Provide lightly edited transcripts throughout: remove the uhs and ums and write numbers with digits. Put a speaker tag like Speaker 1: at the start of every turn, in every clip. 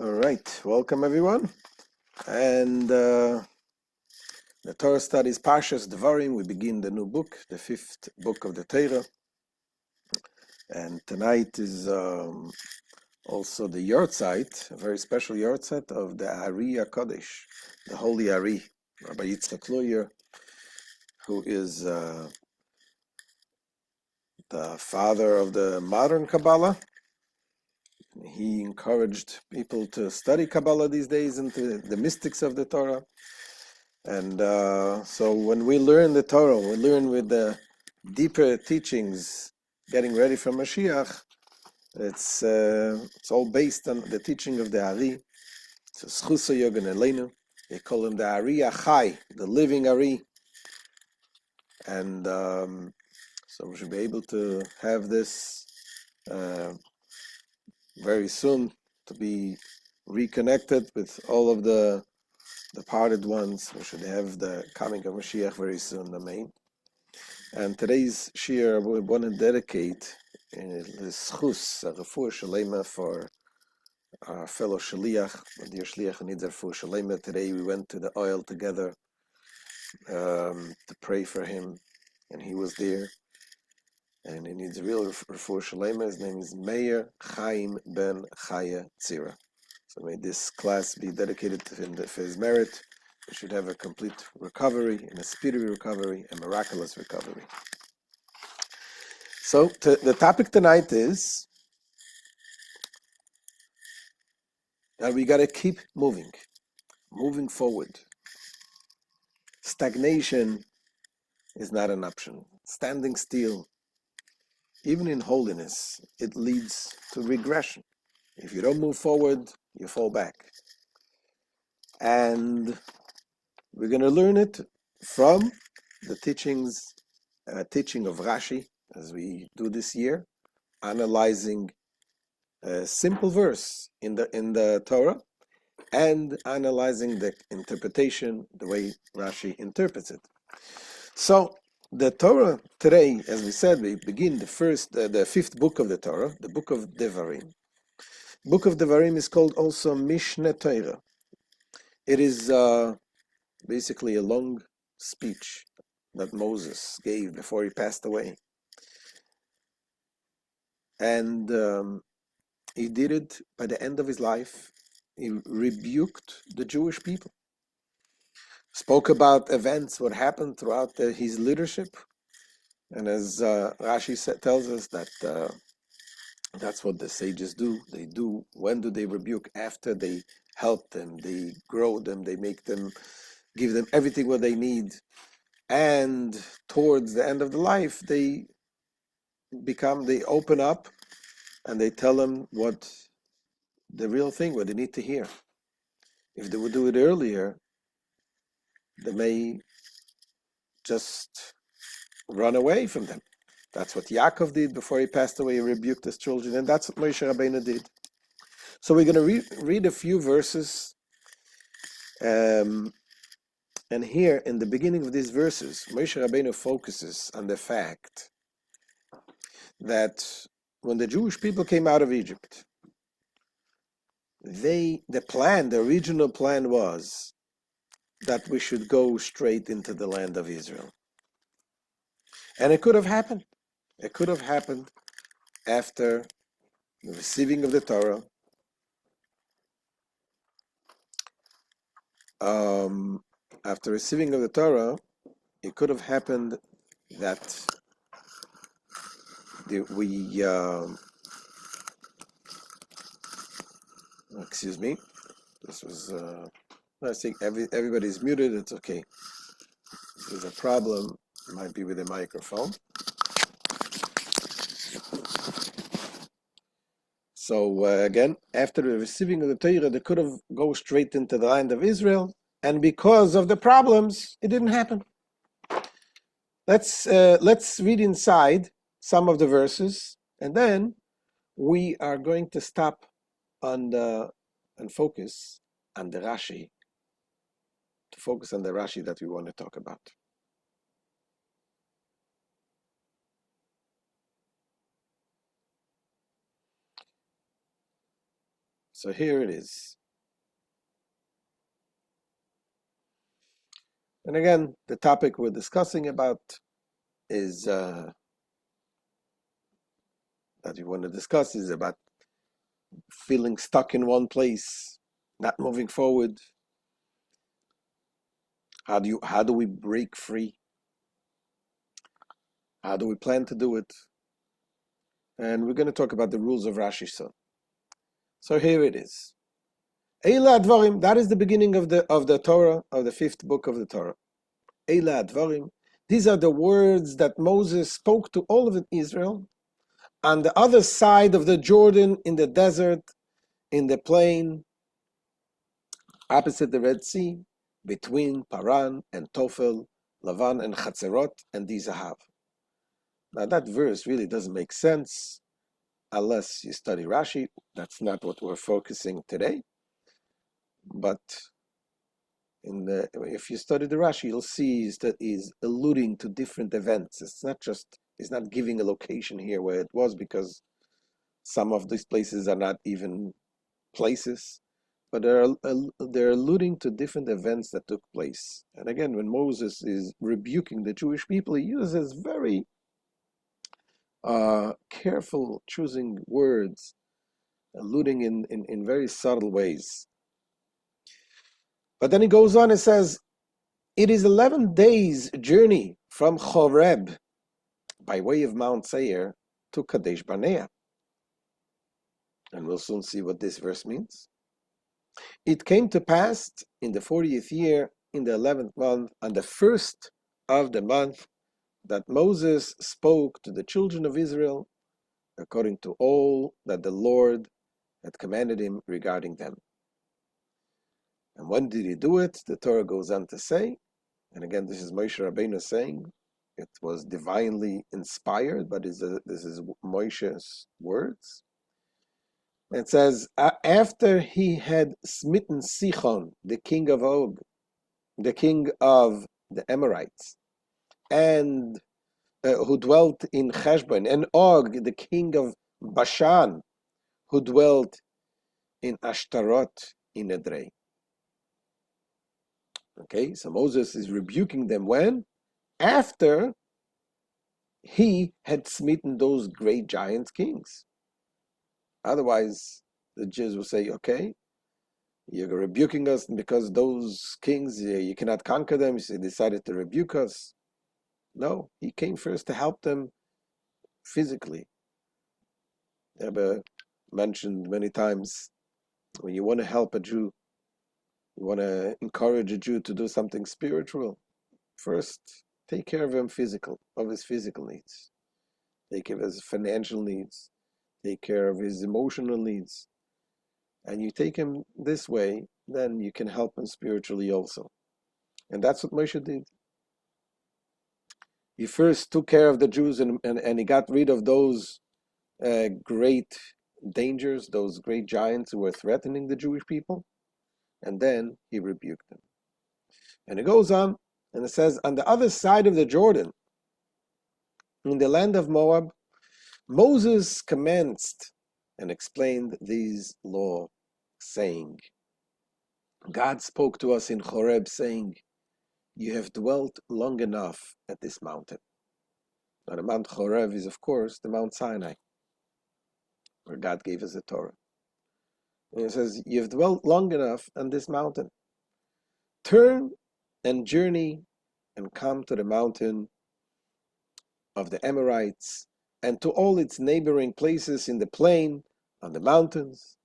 Speaker 1: All right, welcome everyone. And the Torah studies Parshas Devarim. We begin the new book, the fifth book of the Torah. And tonight is also the Yortzeit, a very special Yortzeit of the Ari HaKodesh, the Holy Ari, Rabbi Yitzchak Luyer, who is the father of the modern Kabbalah. He encouraged people to study Kabbalah these days into the mystics of the Torah. And so when we learn the Torah, we learn with the deeper teachings, getting ready for Mashiach. It's all based on the teaching of the Ari. So Schusa Yogan Elenu. They call him the Ari Achai, the living Ari. And so we should be able to have this very soon, to be reconnected with all of the departed ones. We should have the coming of Mashiach very soon, Amen. And today's shir, we want to dedicate the schus, a refuah shalema for our fellow shaliach. The dear shaliach needs a refuah shalema. Today we went to the oil together to pray for him, and he was there. And he needs a real refuah shalema. His name is Meir Chaim Ben Chaya Tzira. So may this class be dedicated to him for his merit. We should have a complete recovery, and a speedy recovery, a miraculous recovery. So the topic tonight is that we got to keep moving forward. Stagnation is not an option. Standing still, even in holiness, it leads to regression. If you don't move forward, you fall back. And we're going to learn it from the teaching of Rashi, as we do this year, analyzing a simple verse in the Torah and analyzing the interpretation, the way Rashi interprets it. So the Torah today, as we said, we begin the fifth book of the Torah, the book of Devarim. Book of Devarim is called also Mishneh Torah. It is basically a long speech that Moses gave before he passed away. And he did it by the end of his life. He rebuked the Jewish people. Spoke about events, what happened throughout his leadership. And as Rashi tells us that that's what the sages do. They do, when do they rebuke? After they help them, they grow them, they make them, give them everything what they need. And towards the end of the life, they open up and they tell them what the real thing, what they need to hear. If they would do it earlier, they may just run away from them. That's what Yaakov did before he passed away. He rebuked his children, and that's what Moshe Rabbeinu did. So we're going to read a few verses. And here, in the beginning of these verses, Moshe Rabbeinu focuses on the fact that when the Jewish people came out of Egypt, the original plan was that we should go straight into the land of Israel. And it could have happened. It could have happened after the receiving of the Torah. After receiving of the Torah, it could have happened that excuse me, this was, I think everybody's muted, it's okay. There's a problem, it might be with the microphone. So again, after the receiving of the Torah, they could have go straight into the land of Israel, and because of the problems, it didn't happen. Let's read inside some of the verses, and then we are going to stop and focus on the Rashi, that we want to talk about. So here it is. And again, the topic we're discussing about is that we want to discuss is about feeling stuck in one place, not moving forward. How do we break free? How do we plan to do it? And we're going to talk about the rules of Rashi Son. So here it is. Eila Advarim, that is the beginning of the Torah, of the fifth book of the Torah. Eila Advarim, these are the words that Moses spoke to all of Israel on the other side of the Jordan, in the desert, in the plain, opposite the Red Sea, between Paran and Tophel, Lavan and Chatzerot and Dizahav. Now that verse really doesn't make sense unless you study Rashi. That's not what we're focusing today. But if you study the Rashi, you'll see that he's alluding to different events. He's not giving a location here where it was, because some of these places are not even places, but they're alluding to different events that took place. And again, when Moses is rebuking the Jewish people, he uses very careful choosing words, alluding in very subtle ways. But then he goes on and says, it is 11 days journey from Horeb by way of Mount Sinai to Kadesh Barnea. And we'll soon see what this verse means. It came to pass in the 40th year, in the 11th month, on the first of the month, that Moses spoke to the children of Israel according to all that the Lord had commanded him regarding them. And when did he do it? The Torah goes on to say, and again, this is Moshe Rabbeinu saying, it was divinely inspired, but this is Moshe's words. It says, after he had smitten Sichon, the king of Og, the king of the Amorites, and who dwelt in Heshbon, and Og, the king of Bashan, who dwelt in Ashtaroth in Edrei. Okay, so Moses is rebuking them when? After he had smitten those great giant kings. Otherwise, the Jews will say, okay, you're rebuking us because those kings, you cannot conquer them, so he decided to rebuke us. No, he came first to help them physically. Rebbe mentioned many times, when you want to help a Jew, you want to encourage a Jew to do something spiritual, first take care of his physical needs. Take care of his financial needs. Take care of his emotional needs. And you take him this way, then you can help him spiritually also. And that's what Moshe did. He first took care of the Jews and he got rid of those great dangers, those great giants who were threatening the Jewish people. And then he rebuked them. And it goes on, and it says, on the other side of the Jordan, in the land of Moab, Moses commenced and explained these law, saying, God spoke to us in Horeb, saying, you have dwelt long enough at this mountain. Now the Mount Horeb is, of course, the Mount Sinai, where God gave us the Torah. And it says, you have dwelt long enough on this mountain. Turn and journey and come to the mountain of the Amorites and to all its neighboring places in the plain, on the mountains,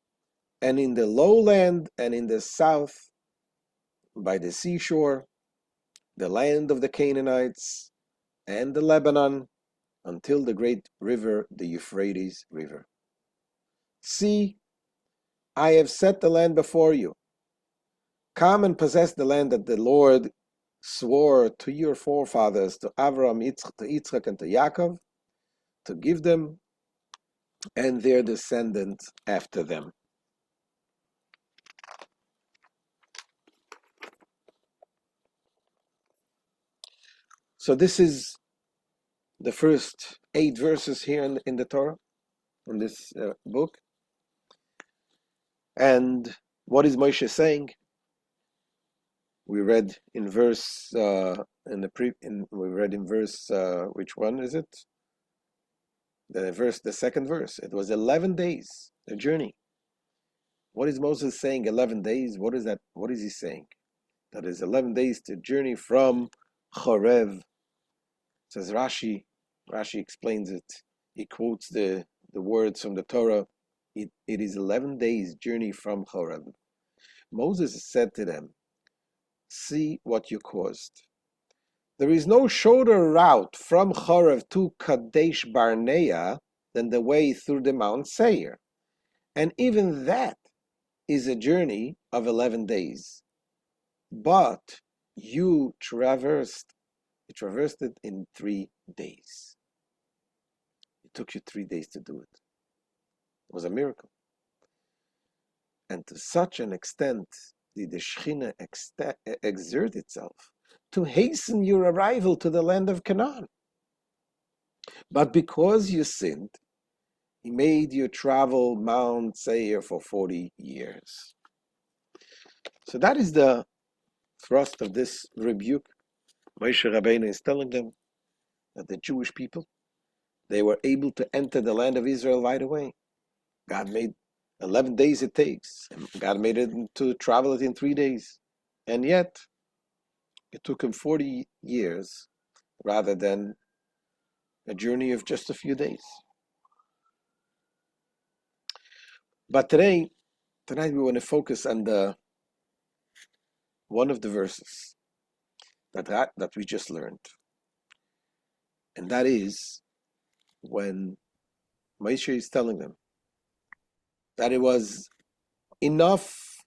Speaker 1: and in the lowland and in the south, by the seashore, the land of the Canaanites, and the Lebanon, until the great river, the Euphrates River. See, I have set the land before you. Come and possess the land that the Lord swore to your forefathers, to Abraham, to Yitzchak, and to Yaakov, to give them and their descendants after them. So this is the first 8 verses here in the Torah, in this book. And what is Moshe saying? We read in verse we read in verse which one is it? The second verse. It was 11 days, a journey. What is Moses saying? 11 days. What is that? What is he saying? That is 11 days to journey from Chorev. Says Rashi. Rashi explains it. He quotes the words from the Torah. It is 11 days journey from Chorev. Moses said to them, "See what you caused. There is no shorter route from Chorev to Kadesh Barnea than the way through the Mount Seir. And even that is a journey of 11 days. But you traversed it in 3 days. It took you 3 days to do it. It was a miracle. And to such an extent did the Shekhinah exert itself to hasten your arrival to the land of Canaan. But because you sinned, he made you travel Mount Seir for 40 years." So that is the thrust of this rebuke. Moshe Rabbeinu is telling them that the Jewish people, they were able to enter the land of Israel right away. God made 11 days it takes, and God made it to travel it in 3 days. And yet, it took him 40 years rather than a journey of just a few days. But tonight we want to focus on one of the verses that we just learned. And that is when Moshe is telling them that it was enough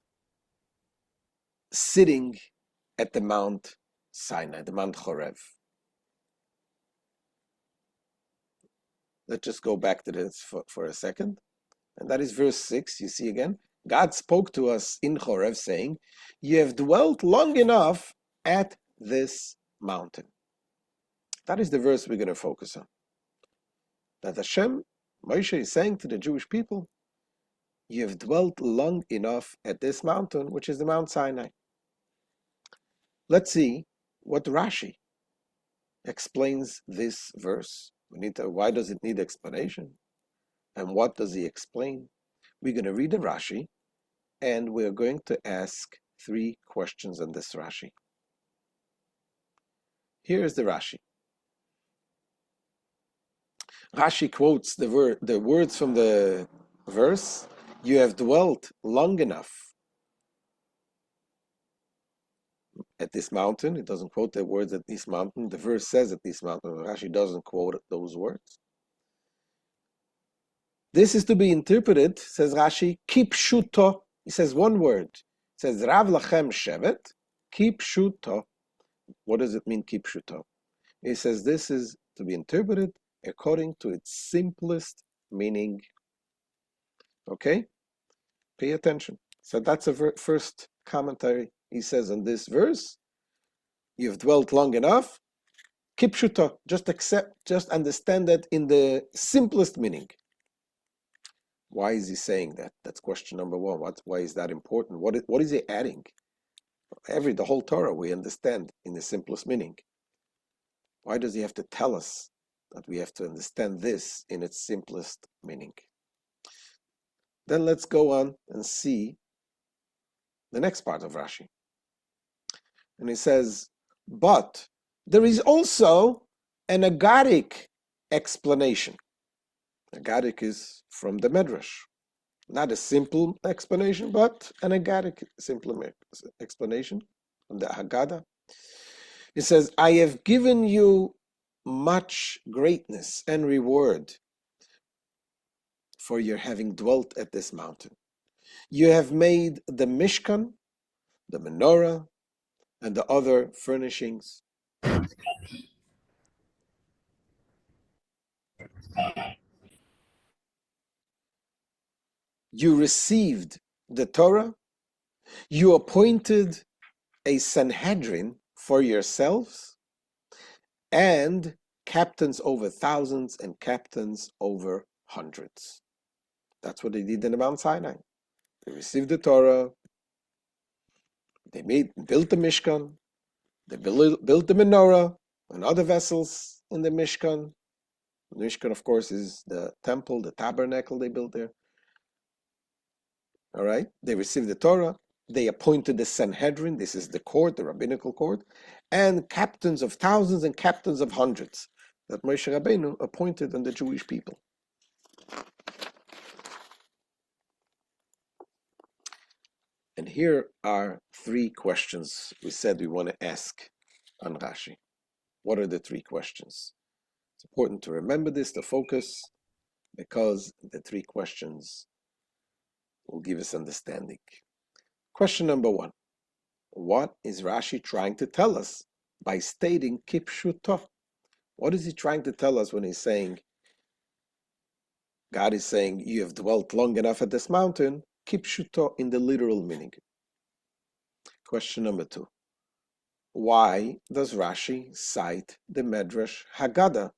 Speaker 1: sitting at the Mount Sinai, the Mount Chorev. Let's just go back to this for a second. And that is verse 6. You see again, God spoke to us in Chorev saying, "You have dwelt long enough at this mountain." That is the verse we're going to focus on. That Moshe is saying to the Jewish people, you have dwelt long enough at this mountain, which is the Mount Sinai. Let's see what Rashi explains this verse. Why does it need explanation? And what does he explain? We're going to read the Rashi, and we're going to ask 3 questions on this Rashi. Here is the Rashi. Rashi quotes the words from the verse, "You have dwelt long enough at this mountain." It doesn't quote the words "at this mountain." The verse says "at this mountain." Rashi doesn't quote those words. This is to be interpreted, says Rashi, kipshuto. He says one word. It says Rav lachem shevet, kipshuto. What does it mean, kipshuto? He says this is to be interpreted according to its simplest meaning. Okay? Pay attention. So that's a first commentary. He says on this verse, you've dwelt long enough, kipshuto. Just understand that in the simplest meaning. Why is he saying that? That's question number 1. Why is that important? What is he adding? The whole Torah we understand in the simplest meaning. Why does he have to tell us that we have to understand this in its simplest meaning? Then let's go on and see the next part of Rashi. And he says, but there is also an agadic explanation. Agadic is from the Medrash. Not a simple explanation, but an agadic simple explanation from the Haggadah. It says, I have given you much greatness and reward for your having dwelt at this mountain. You have made the Mishkan, the menorah, and the other furnishings. You received the Torah. You appointed a Sanhedrin for yourselves, and captains over thousands and captains over hundreds. That's what they did in the Mount Sinai. They received the Torah. They built the Mishkan. They built the menorah and other vessels in the Mishkan. The Mishkan, of course, is the temple, the tabernacle they built there. All right. They received the Torah. They appointed the Sanhedrin. This is the court, the rabbinical court, and captains of thousands and captains of hundreds that Moshe Rabbeinu appointed on the Jewish people. And here are three questions we said we want to ask on Rashi. What are the three questions? It's important to remember this, to focus, because the three questions will give us understanding. Question number one. What is Rashi trying to tell us by stating kipshuto? What is he trying to tell us when he's saying, God is saying, you have dwelt long enough at this mountain, kipshuto in the literal meaning? Question number two. Why does Rashi cite the Medrash Haggadah?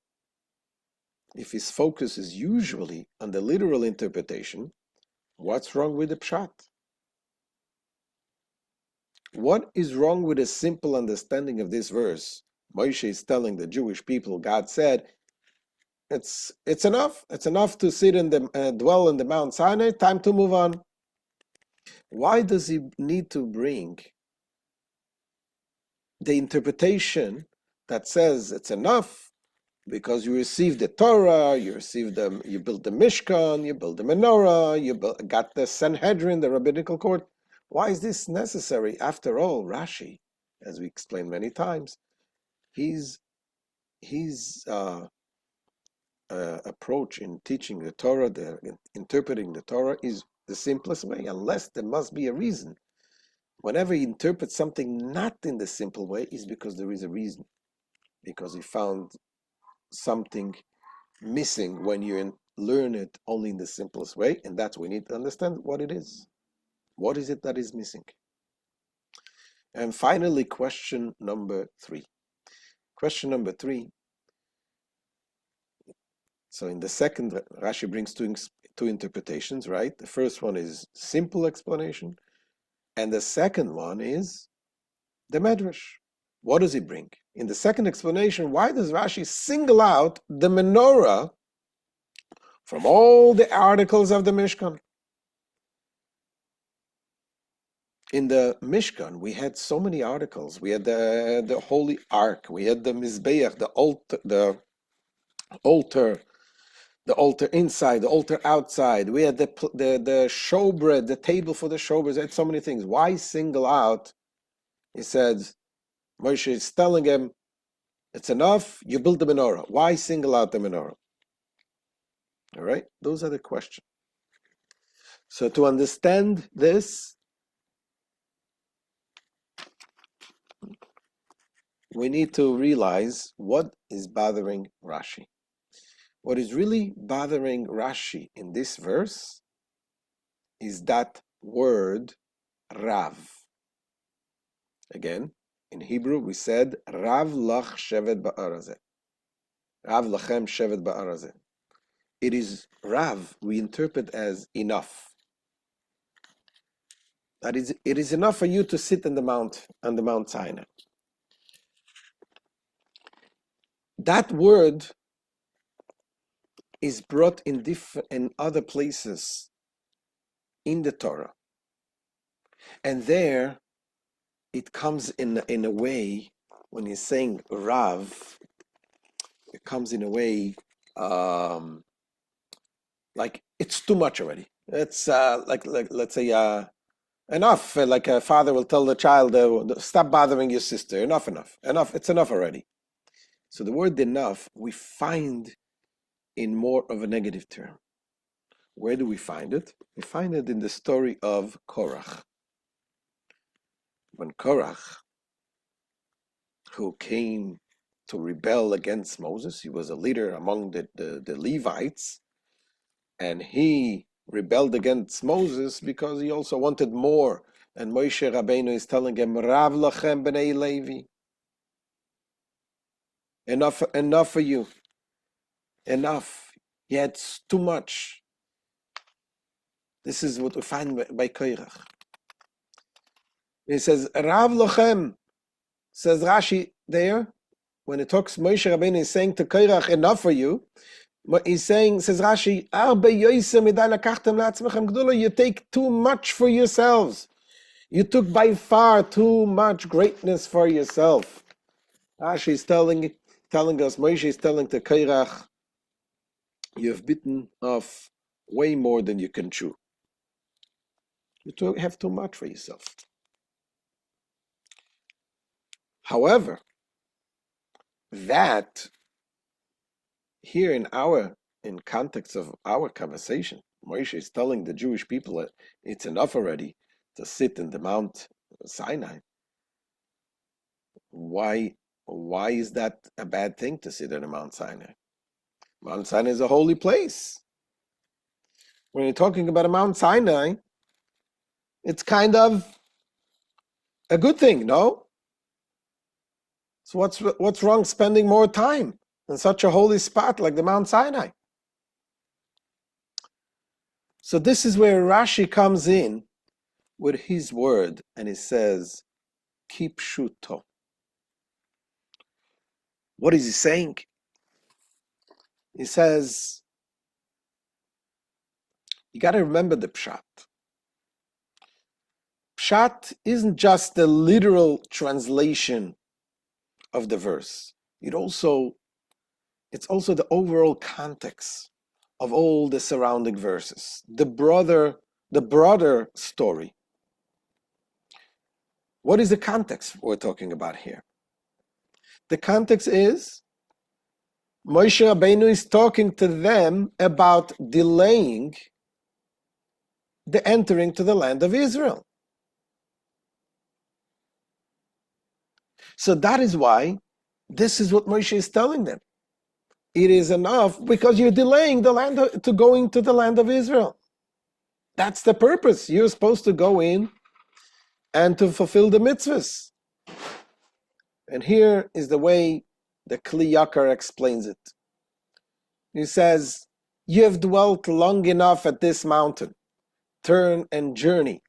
Speaker 1: If his focus is usually on the literal interpretation, what's wrong with the pshat? What is wrong with a simple understanding of this verse? Moshe is telling the Jewish people, God said, it's enough. It's enough to sit in the dwell in the Mount Sinai. Time to move on. Why does he need to bring the interpretation that says it's enough because you received the Torah, you built the Mishkan, you built the menorah, got the Sanhedrin, the rabbinical court? Why is this necessary? After all, Rashi, as we explained many times, his approach in teaching the Torah, interpreting the Torah, is the simplest way, unless there must be a reason. Whenever he interprets something not in the simple way, is because there is a reason, because he found something missing when you learn it only in the simplest way, and that's we need to understand what it is. What is it that is missing? And finally, question number three. Question number three. So in the second, Rashi brings two interpretations, right? The first one is simple explanation, and the second one is the Medrash. What does he bring? In the second explanation, why does Rashi single out the menorah from all the articles of the Mishkan? In the Mishkan, we had so many articles. We had the Holy Ark. We had the Mizbeach, the altar, the altar inside, the altar outside. We had the showbread, the table for the showbread. We had so many things. Why single out? He said, Moshe is telling him, it's enough, you build the menorah. Why single out the menorah? All right, those are the questions. So to understand this, we need to realize what is bothering Rashi. What is really bothering Rashi in this verse is that word Rav. Again, in Hebrew we said Rav lach shevet ba'arazeh. Rav lachem shevet ba'arazeh. It is Rav we interpret as enough. That is, it is enough for you to sit on the Mount Sinai. That word is brought in other places in the Torah, and there it comes in a way when he's saying Rav. It comes in a way like it's too much already. It's like let's say enough. Like a father will tell the child, "Stop bothering your sister. Enough. It's enough already." So the word enough we find in more of a negative term. Where do we find it? We find it in the story of Korach. When Korach, who came to rebel against Moses, he was a leader among the Levites, and he rebelled against Moses because he also wanted more. And Moshe Rabbeinu is telling him, Rav lachem b'nei Levi. Enough for you. Enough. Yeah, it's too much. This is what we find by Korach. He says, Rav Lochem, says Rashi there, when it talks, Moshe Rabbeinu is saying to Korach, enough for you. He's saying, says Rashi, you take too much for yourselves. You took by far too much greatness for yourself. Rashi is telling us, Moshe is telling to Korach, you have bitten off way more than you can chew. You have too much for yourself. However, that here in context of our conversation, Moshe is telling the Jewish people that it's enough already to sit in the Mount Sinai. Why is that a bad thing to sit on Mount Sinai? Mount Sinai is a holy place. When you're talking about a Mount Sinai, it's kind of a good thing, no? So what's wrong spending more time in such a holy spot like the Mount Sinai? So this is where Rashi comes in with his word, and he says, keep shuto. What is he saying? He says, you got to remember the pshat. Pshat isn't just the literal translation of the verse. It's also the overall context of all the surrounding verses. The broader story. What is the context we're talking about here? The context is Moshe Rabbeinu is talking to them about delaying the entering to the land of Israel. So that is why this is what Moshe is telling them. It is enough because you're delaying to going to the land of Israel. That's the purpose. You're supposed to go in and to fulfill the mitzvahs. And here is the way the Kli Yakar explains it. He says, you have dwelt long enough at this mountain. Turn and journey.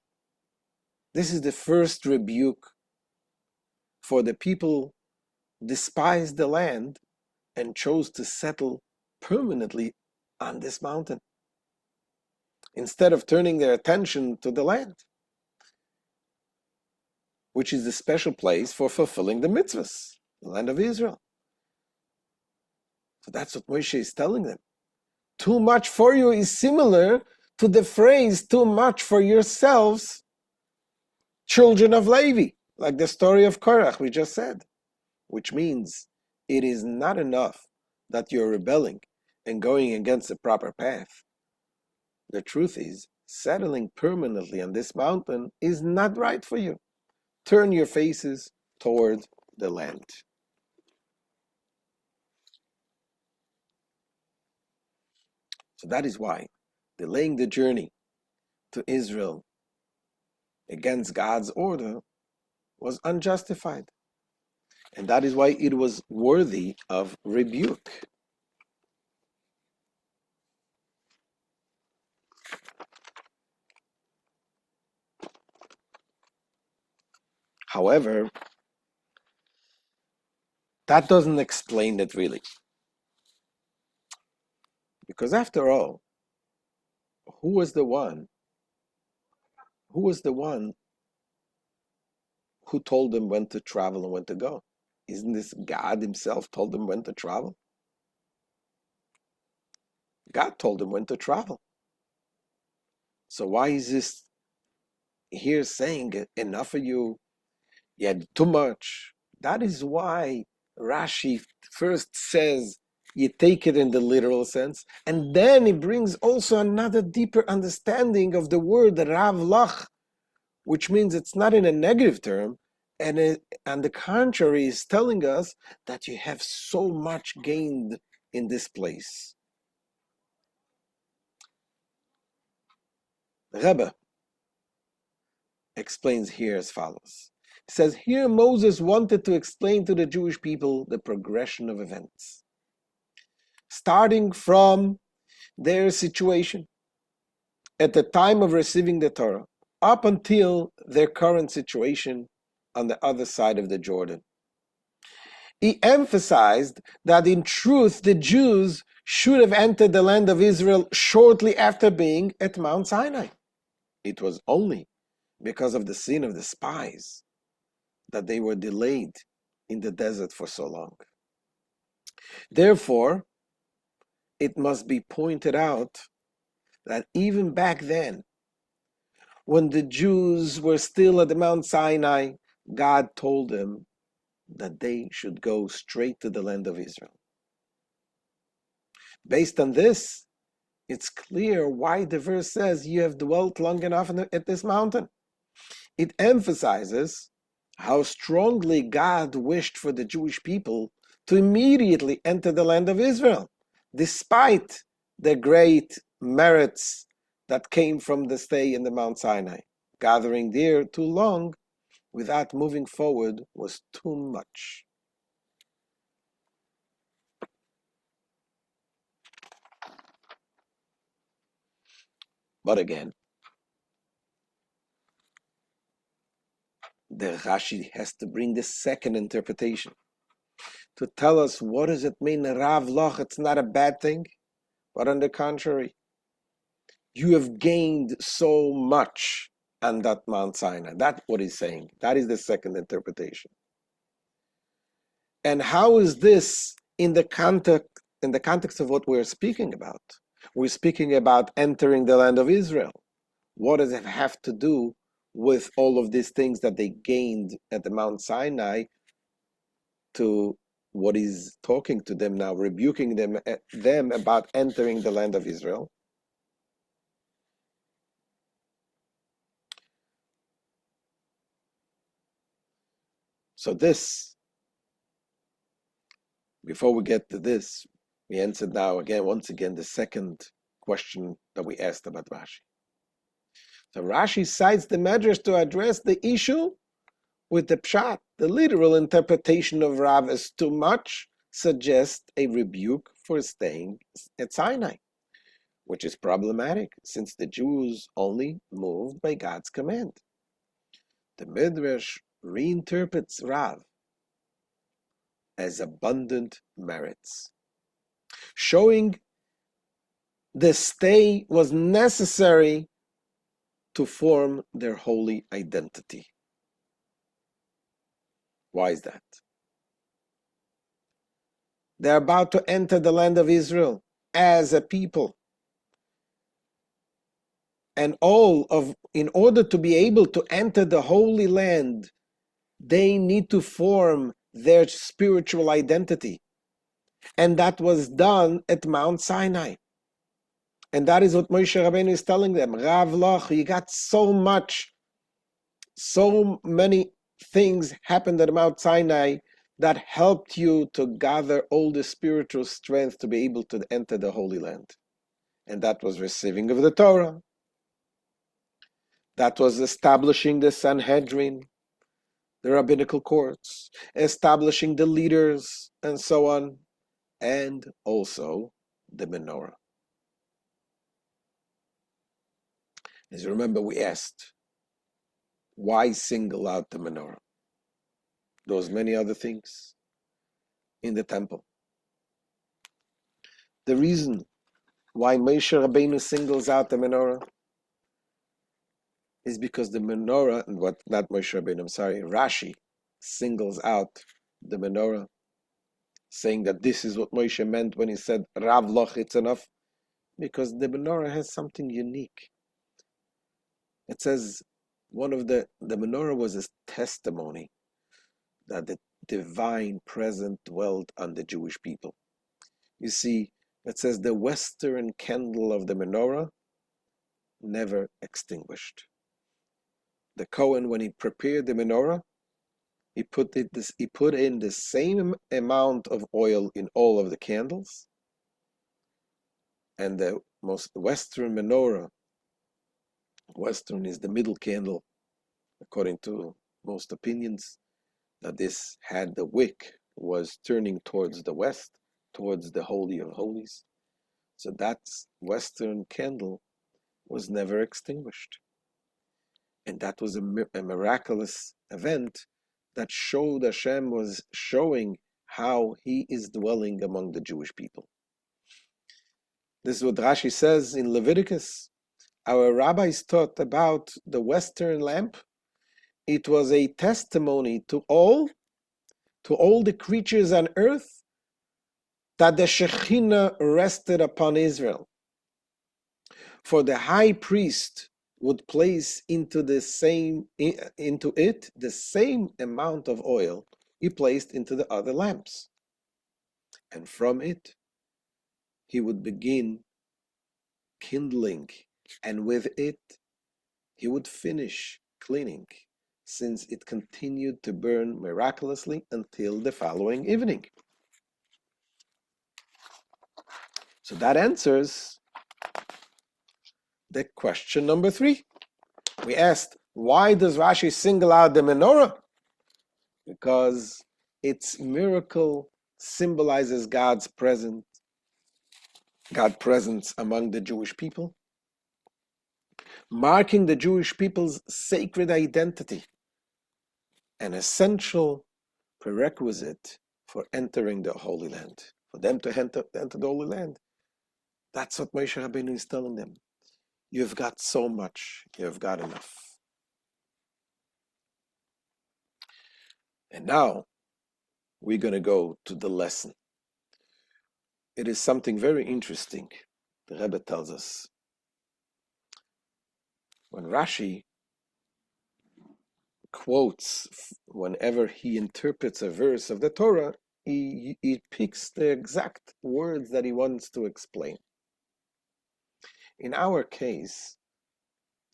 Speaker 1: This is the first rebuke for the people who despised the land and chose to settle permanently on this mountain instead of turning their attention to the land, which is the special place for fulfilling the mitzvahs, the land of Israel. So that's what Moshe is telling them. Too much for you is similar to the phrase, too much for yourselves, children of Levi, like the story of Korach we just said, which means it is not enough that you're rebelling and going against the proper path. The truth is, settling permanently on this mountain is not right for you. Turn your faces toward the land. So that is why delaying the journey to Israel against God's order was unjustified. And that is why it was worthy of rebuke. However, that doesn't explain it really. Because after all, who was the one who told them when to travel and when to go? Isn't this God himself told them when to travel? God told them when to travel. So why is this here saying enough of you? You had too much. That is why Rashi first says you take it in the literal sense, and then he brings also another deeper understanding of the word Rav Lach, which means it's not in a negative term, and on the contrary is telling us that you have so much gained in this place. The Rebbe explains here as follows. He says, here Moses wanted to explain to the Jewish people the progression of events, starting from their situation at the time of receiving the Torah, up until their current situation on the other side of the Jordan. He emphasized that in truth the Jews should have entered the land of Israel shortly after being at Mount Sinai. It was only because of the sin of the spies that they were delayed in the desert for so long. Therefore, it must be pointed out that even back then, when the Jews were still at the Mount Sinai, God told them that they should go straight to the land of Israel. Based on this, it's clear why the verse says, you have dwelt long enough at this mountain. It emphasizes how strongly God wished for the Jewish people to immediately enter the land of Israel, despite the great merits that came from the stay in the Mount Sinai. Gathering there too long without moving forward was too much. But again, the Rashi has to bring the second interpretation to tell us what does it mean, Rav Loch, it's not a bad thing, but on the contrary, you have gained so much on that Mount Sinai. That's what he's saying. That is the second interpretation. And how is this in the context of what we're speaking about? We're speaking about entering the land of Israel. What does it have to do with all of these things that they gained at the Mount Sinai to what he's talking to them now, rebuking them about entering the land of Israel? So this, before we get to this, we answered now once again, the second question that we asked about Rashi. So Rashi cites the Medrash to address the issue with the pshat. The literal interpretation of Rav as too much suggests a rebuke for staying at Sinai, which is problematic since the Jews only moved by God's command. The Midrash reinterprets Rav as abundant merits, showing the stay was necessary to form their holy identity. Why is that? They're about to enter the land of Israel as a people. And in order to be able to enter the Holy Land, they need to form their spiritual identity. And that was done at Mount Sinai. And that is what Moshe Rabbeinu is telling them. Rav Loch, you got so many things happened at Mount Sinai that helped you to gather all the spiritual strength to be able to enter the Holy Land. And that was receiving of the Torah. That was establishing the Sanhedrin, the rabbinical courts, establishing the leaders, and so on, and also the menorah. As you remember, we asked, why single out the menorah? There was many other things in the temple. The reason why Moshe Rabbeinu singles out the menorah is because the menorah, not Moshe Rabbeinu, I'm sorry, Rashi singles out the menorah, saying that this is what Moshe meant when he said, Rav Loch, it's enough, because the menorah has something unique. It says the menorah was a testimony that the divine presence dwelt on the Jewish people. You see, it says the western candle of the menorah never extinguished. The Kohen, when he prepared the menorah, he put in the same amount of oil in all of the candles, and the most western menorah, western is the middle candle, according to most opinions, that this had the wick was turning towards the west, towards the Holy of Holies. So that western candle was never extinguished. And that was a miraculous event that showed Hashem was showing how he is dwelling among the Jewish people. This is what Rashi says in Leviticus. Our rabbis taught about the Western lamp. It was a testimony to all the creatures on earth, that the Shekhinah rested upon Israel. For the high priest would place into it the same amount of oil he placed into the other lamps. And from it, he would begin kindling, and with it, he would finish cleaning, since it continued to burn miraculously until the following evening. So that answers the question number 3. We asked, why does Rashi single out the menorah? Because its miracle symbolizes God's presence among the Jewish people, marking the Jewish people's sacred identity, an essential prerequisite for entering the Holy Land. For them to enter the Holy Land, that's what Moshe Rabbeinu is telling them. You've got so much, you've got enough. And now we're going to go to the lesson. It is something very interesting. The Rebbe tells us. When Rashi quotes, whenever he interprets a verse of the Torah, he picks the exact words that he wants to explain. In our case,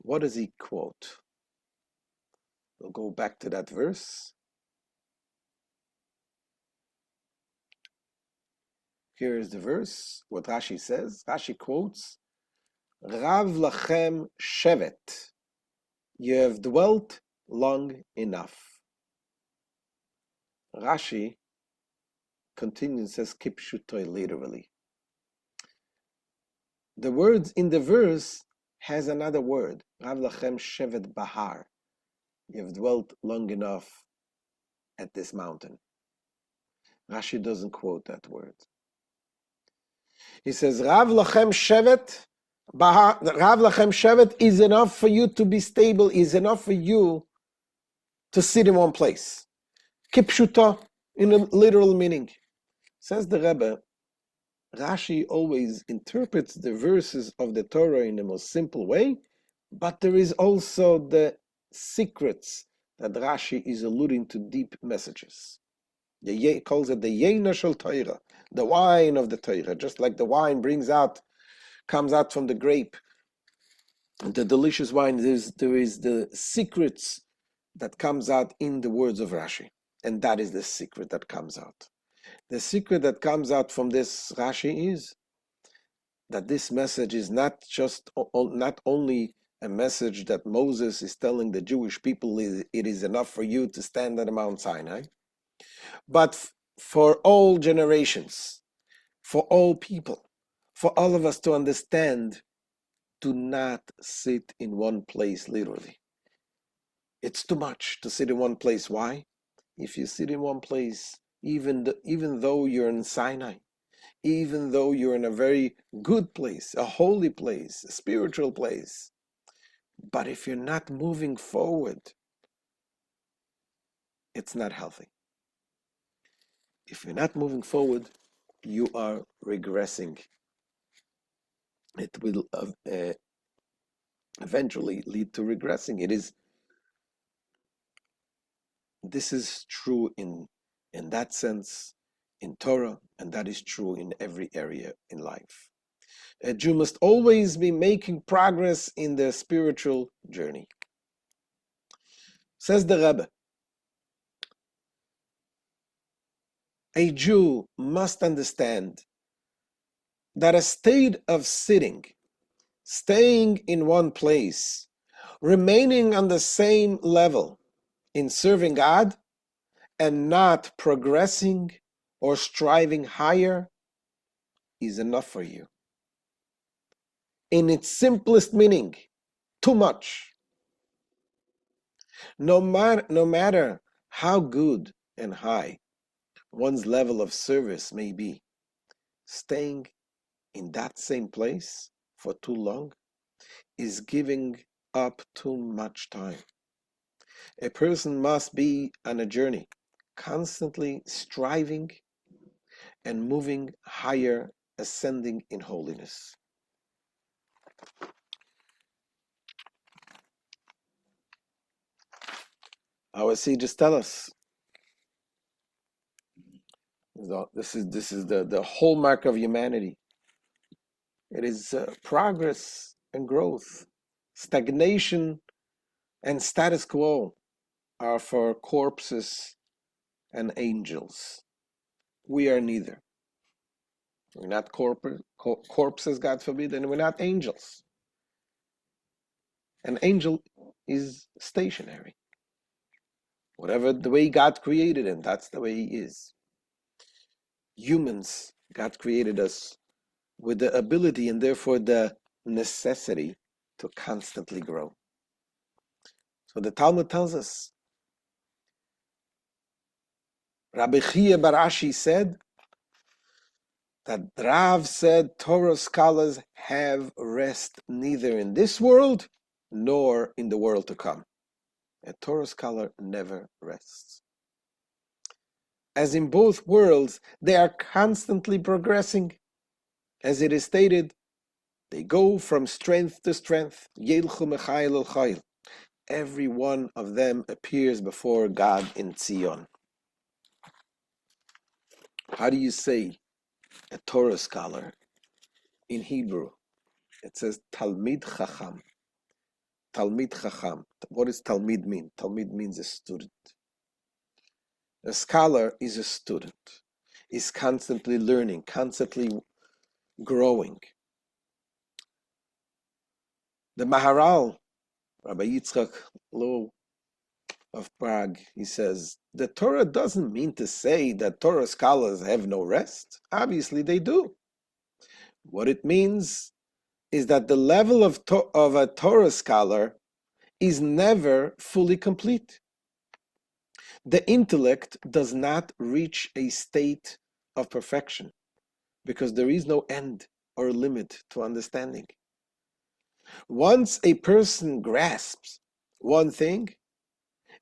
Speaker 1: what does he quote? We'll go back to that verse. Here is the verse, what Rashi says. Rashi quotes, Rav lachem shevet, you have dwelt long enough. Rashi continues, says kipshutoi, literally. The words in the verse has another word, Rav lachem shevet bahar, you have dwelt long enough at this mountain. Rashi doesn't quote that word. He says, Rav lachem shevet bahar, Rav lachem shevet is enough for you to be stable, is enough for you to sit in one place. Kipshuta, in a literal meaning. Says the Rebbe, Rashi always interprets the verses of the Torah in the most simple way, but there is also the secrets that Rashi is alluding to, deep messages. He calls it the Yeina Shel Torah, the wine of the Torah, just like the wine comes out from the grape, the delicious wine, there is the secrets that comes out in the words of Rashi, and that is the secret that comes out. The secret that comes out from this Rashi is that this message is not only a message that Moses is telling the Jewish people it is enough for you to stand at Mount Sinai, but for all generations, for all people, for all of us to understand, do not sit in one place literally. It's too much to sit in one place. Why? If you sit in one place, even though you're in Sinai, even though you're in a very good place, a holy place, a spiritual place, but if you're not moving forward, it's not healthy. If you're not moving forward, you are regressing. It will eventually lead to regressing. This is true in that sense in Torah, and that is true in every area in life. A Jew must always be making progress in their spiritual journey. Says the Rebbe, a Jew must understand that a state of sitting, staying in one place, remaining on the same level in serving God, and not progressing or striving higher is enough for you. in its simplest meaning, too much. No matter how good and high one's level of service may be, staying in that same place for too long is giving up too much time. A person must be on a journey, constantly striving and moving higher, ascending in holiness. Our sages tell us this is the hallmark of humanity. It is progress and growth. Stagnation and status quo are for corpses and angels. We are neither. We're not corpses, God forbid, and we're not angels. An angel is stationary. Whatever the way God created him, that's the way he is. Humans, God created us with the ability and therefore the necessity to constantly grow. So the Talmud tells us, Rabbi Chia Barashi said that Rav said Torah scholars have rest neither in this world nor in the world to come. A Torah scholar never rests. As in both worlds, they are constantly progressing. As it is stated, they go from strength to strength. Yelchu mechayil el chayil. Every one of them appears before God in Zion. How do you say a Torah scholar in Hebrew? It says Talmid Chacham. Talmid Chacham. What does Talmid mean? Talmid means a student. A scholar is a student. Is constantly learning, constantly growing. The Maharal, Rabbi Yitzchak Low of Prague, he says, the Torah doesn't mean to say that Torah scholars have no rest. Obviously they do. What it means is that the level of a Torah scholar is never fully complete. The intellect does not reach a state of perfection because there is no end or limit to understanding. Once a person grasps one thing,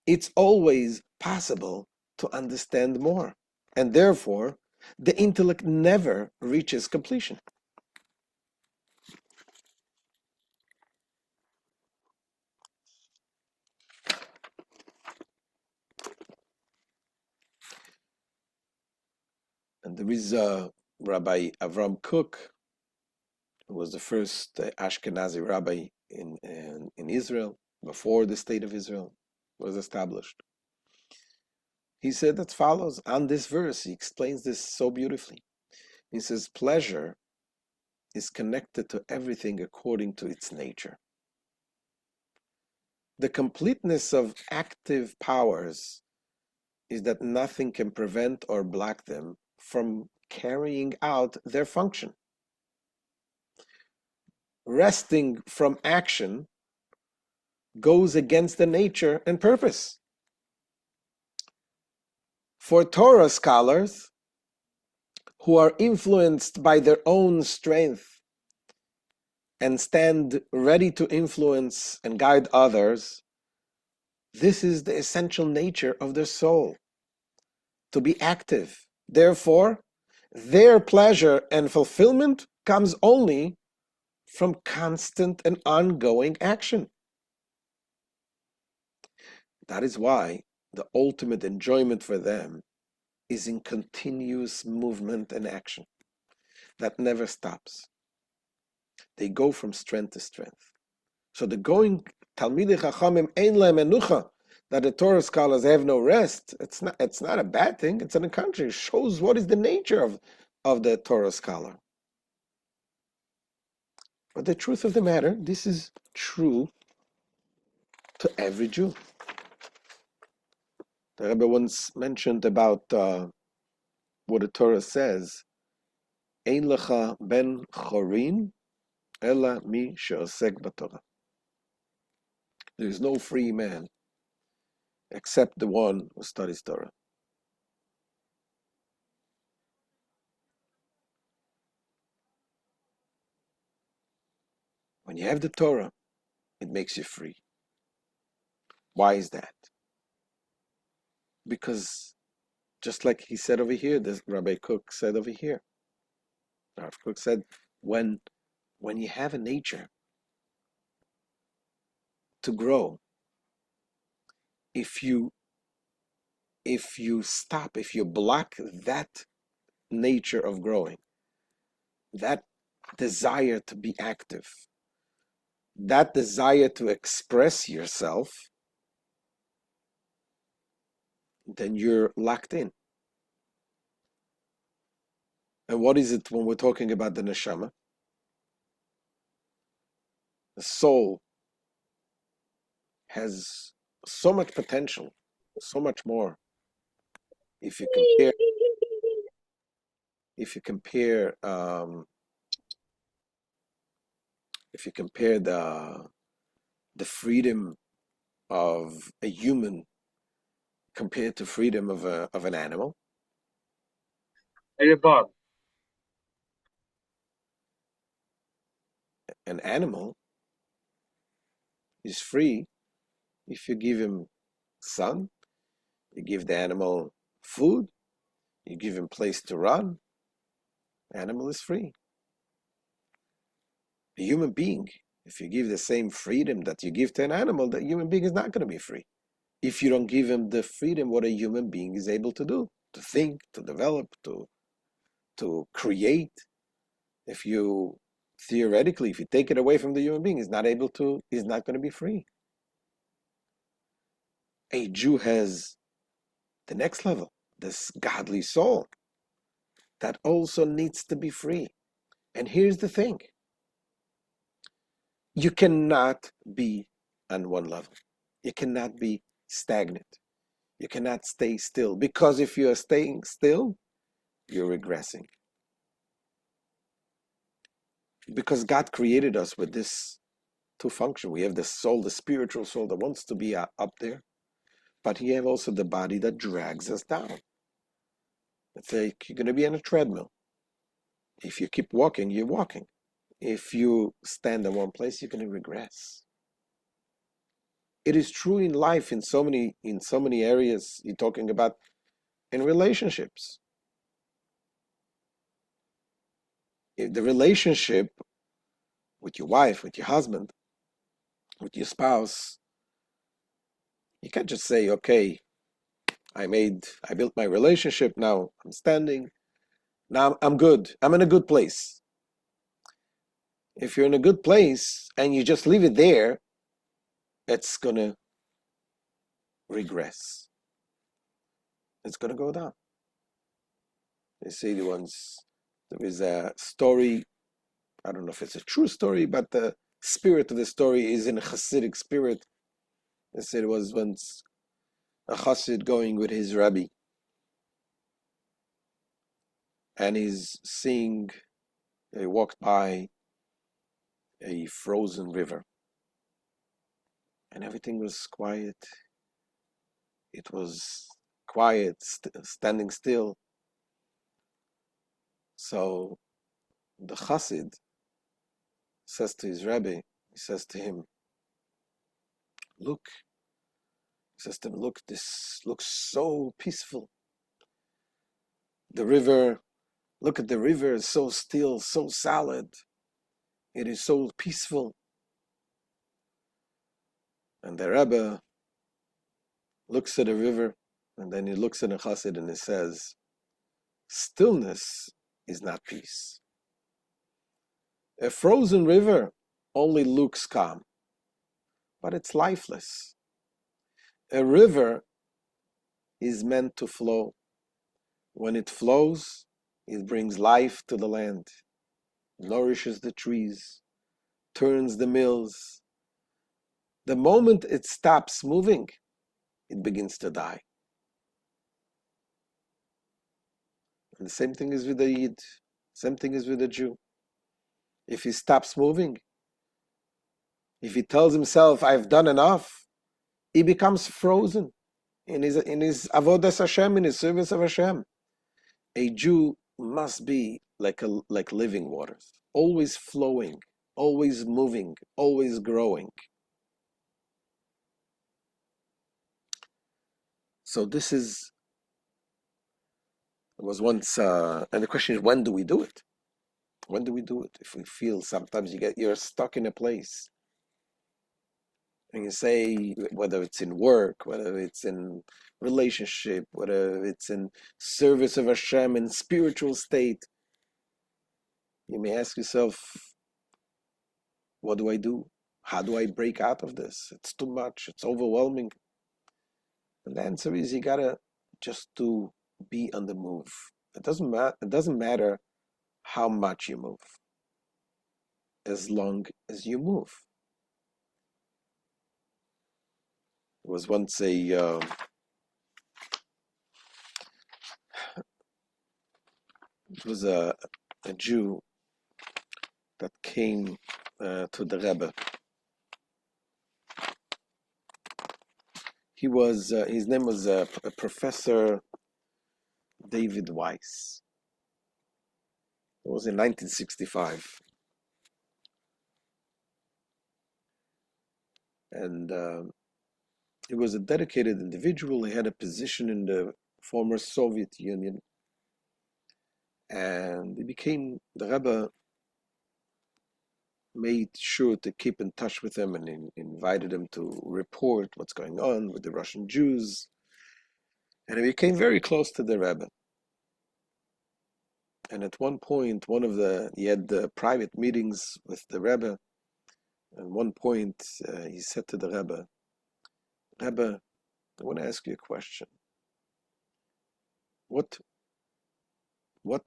Speaker 1: it's always possible to understand more, and therefore the intellect never reaches completion. And there is Rabbi Avram Kook, who was the first Ashkenazi rabbi in Israel before the state of Israel was established. He said as follows on this verse. He explains this so beautifully. He says, pleasure is connected to everything according to its nature. The completeness of active powers is that nothing can prevent or block them from carrying out their function. Resting from action goes against the nature and purpose. For Torah scholars who are influenced by their own strength and stand ready to influence and guide others, this is the essential nature of their soul, to be active. Therefore, their pleasure and fulfillment comes only from constant and ongoing action. That is why the ultimate enjoyment for them is in continuous movement and action that never stops. They go from strength to strength. So the going Talmidei Chachamim ein lehem menucha, that the Torah scholars have no rest, it's not a bad thing. It's on the contrary. It shows what is the nature of the Torah scholar. But the truth of the matter, this is true to every Jew. The Rebbe once mentioned about what the Torah says, Ein lecha ben chorin Ella mi she'osek b'Torah. There is no free man except the one who studies Torah. When you have the Torah, it makes you free. Why is that? Because just like he said over here, this Rabbi Cook said over here, Rav Cook said, when you have a nature to grow, if you stop, if you block that nature of growing, that desire to be active, that desire to express yourself, then you're locked in. And what is it when we're talking about the neshama? The soul has so much potential, so much more. If you compare, if you compare, if you compare the freedom of a human compared to freedom of an animal,
Speaker 2: Hey, Bob.
Speaker 1: an animal is free if you give him sun, you give the animal food, you give him place to run, animal is free. A human being, if you give the same freedom that you give to an animal, the human being is not going to be free. If you don't give him the freedom what a human being is able to do, to think, to develop, to create, if you theoretically, if you take it away from the human being, he's not going to be free. A Jew has the next level, this godly soul that also needs to be free. And here's the thing, you cannot be on one level. You cannot be stagnant. You cannot stay still, because if you are staying still, you're regressing. Because God created us with this to function. We have the soul, the spiritual soul that wants to be up there, but you have also the body that drags us down. It's like you're going to be on a treadmill. If you keep walking, you're walking. If you stand in one place, you're going to regress. It is true in life in so many areas. You're talking about in relationships. If the relationship with your wife, with your husband, with your spouse, you can't just say, okay, I built my relationship, now I'm standing, now I'm good, I'm in a good place. If you're in a good place and you just leave it there, it's gonna regress. It's gonna go down. They say there is a story, I don't know if it's a true story, but the spirit of the story is in a Hasidic spirit. They said it was once a Hasid going with his rabbi, and he walked by a frozen river, and everything was quiet. It was quiet, standing still. So the Hasid says to his rabbi, he says to him, look, he says to him, look, this looks so peaceful. The river, look at the river, it's so still, so solid. It is so peaceful. And the Rebbe looks at the river, and then he looks at the Chassid and he says, stillness is not peace. A frozen river only looks calm, but it's lifeless. A river is meant to flow. When it flows, it brings life to the land, nourishes the trees, turns the mills. The moment it stops moving, it begins to die. And the same thing is with the Yid, same thing is with the Jew. if he stops moving, if he tells himself, I've done enough, he becomes frozen in his avodas Hashem, in his service of Hashem. A Jew must be like living waters, always flowing, always moving, always growing. So this was once, and the question is, when do we do it? When do we do it? If we feel sometimes you're stuck in a place, and you say, whether it's in work, whether it's in relationship, whether it's in service of Hashem, in spiritual state, you may ask yourself, what do I do? How do I break out of this? It's too much. It's overwhelming. And the answer is you gotta just to be on the move. It doesn't matter how much you move, as long as you move. There was once a Jew that came to the Rebbe. His name was Professor David Weiss. It was in 1965. And he was a dedicated individual. He had a position in the former Soviet Union. And the Rebbe made sure to keep in touch with him and invited him to report what's going on with the Russian Jews. And he became very close to the Rebbe. And at one point, he had private meetings with the Rebbe. At one point, he said to the Rebbe, Rebbe, I want to ask you a question. What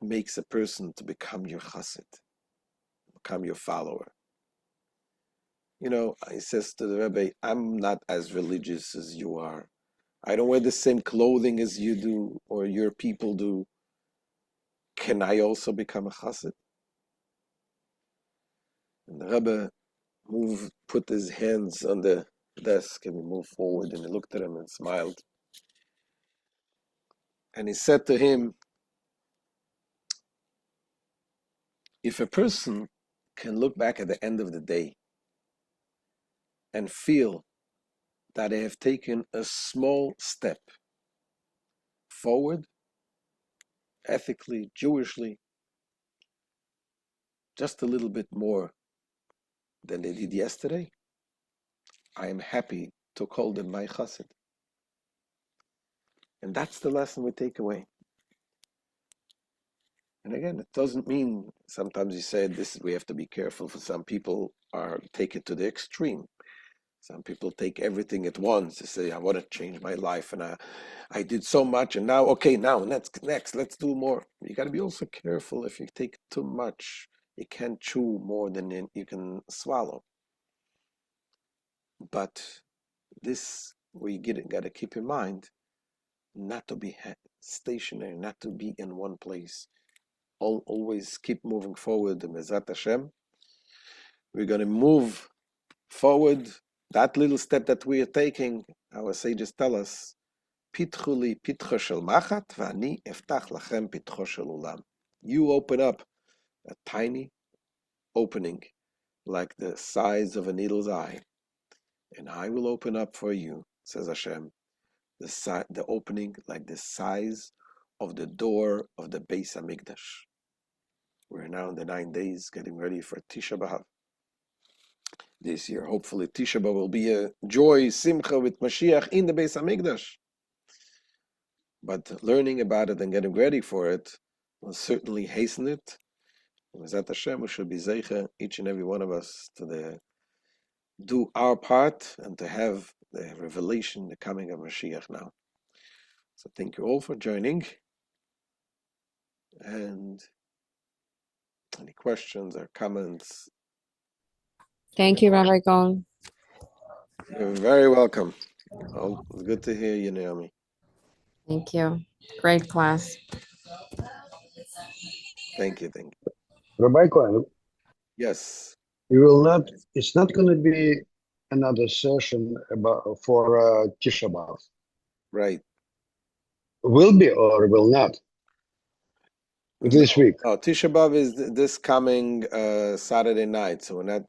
Speaker 1: makes a person to become your chassid, become your follower? You know, he says to the Rebbe, I'm not as religious as you are. I don't wear the same clothing as you do or your people do. Can I also become a chassid? And the Rebbe put his hands on the desk and he moved forward and he looked at him and smiled. And he said to him, if a person can look back at the end of the day and feel that they have taken a small step forward, ethically, Jewishly, just a little bit more than they did yesterday, I am happy to call them my chassid. And that's the lesson we take away. And again, it doesn't mean, sometimes you said this, we have to be careful. For some people take it to the extreme. Some people take everything at once. They say, I want to change my life and I did so much and now, okay, now next, let's do more. You got to be also careful. If you take too much, you can't chew more than you can swallow. But this, we got to keep in mind, not to be stationary, not to be in one place. Always keep moving forward. And Bezrat Hashem, we're going to move forward. That little step that we are taking, our sages tell us, Pitchu li pitcho shel machat, v'ani eftach lachem pitcho shel ulam. You open up a tiny opening like the size of a needle's eye, and I will open up for you, says Hashem, the opening like the size of the door of the Beis Hamikdash. We're now in the 9 days getting ready for Tisha B'Av. This year, hopefully, Tisha B'Av will be a joy, simcha with Mashiach in the Beis Hamikdash. But learning about it and getting ready for it will certainly hasten it. Bezrat Hashem, we should be zeicha, each and every one of us, to do our part and to have the revelation, the coming of Mashiach now. So thank you all for joining. And any questions or comments?
Speaker 3: Thank you, Rabbi Gaon.
Speaker 1: You're very welcome. Oh, it's good to hear you, Naomi.
Speaker 3: Thank you. Great class.
Speaker 1: Thank you.
Speaker 2: Rabbi Cohen,
Speaker 1: Yes.
Speaker 4: We will not. It's not going to be another session for Tisha B'av.
Speaker 1: Right.
Speaker 4: Will be or will not this week.
Speaker 1: Oh, Tisha B'av is this coming Saturday night, so we're not